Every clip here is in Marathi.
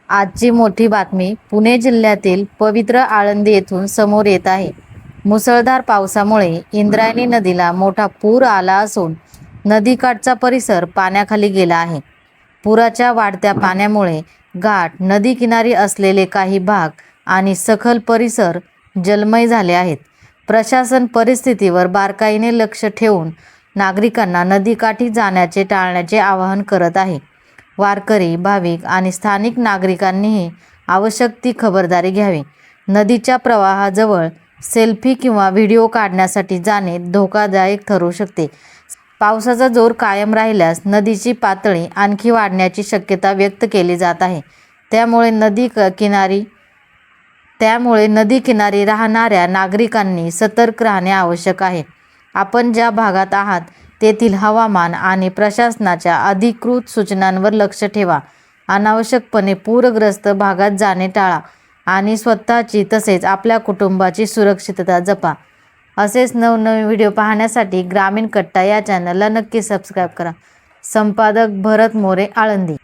आजची मोठी बातमी पुणे जिल्ह्यातील पवित्र आळंदी येथून समोर येत आहे. मुसळधार पावसामुळे इंद्रायणी नदीला मोठा पूर आला असून नदीकाठचा परिसर पाण्याखाली गेला आहे. पुराच्या वाढत्या पाण्यामुळे घाट, नदी किनारी असलेले काही भाग आणि सखल परिसर जलमय झाले आहेत. प्रशासन परिस्थितीवर बारकाईने लक्ष ठेवून नागरिकांना नदीकाठी जाण्याचे टाळण्याचे आवाहन करत आहे. वारकरी, भाविक आणि स्थानिक नागरिकांनीही आवश्यक ती खबरदारी घ्यावी. नदीच्या प्रवाहाजवळ सेल्फी किंवा व्हिडिओ काढण्यासाठी जाणे धोकादायक ठरू शकते. पावसाचा जोर कायम राहिल्यास नदीची पातळी आणखी वाढण्याची शक्यता व्यक्त केली जात आहे. त्यामुळे नदी किनारी राहणाऱ्या नागरिकांनी सतर्क राहणे आवश्यक आहे. आपण ज्या भागात आहात तेथील हवामान आणि प्रशासनाच्या अधिकृत सूचनांवर लक्ष ठेवा. अनावश्यकपणे पूरग्रस्त भागात जाणे टाळा आणि स्वतःची तसेच आपल्या कुटुंबाची सुरक्षितता जपा. असेच नवनवीन व्हिडिओ पाहण्यासाठी ग्रामीण कट्टा या चॅनलला नक्की सबस्क्राईब करा. संपादक भरत मोरे, आळंदी.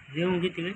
जेवण घेते काय?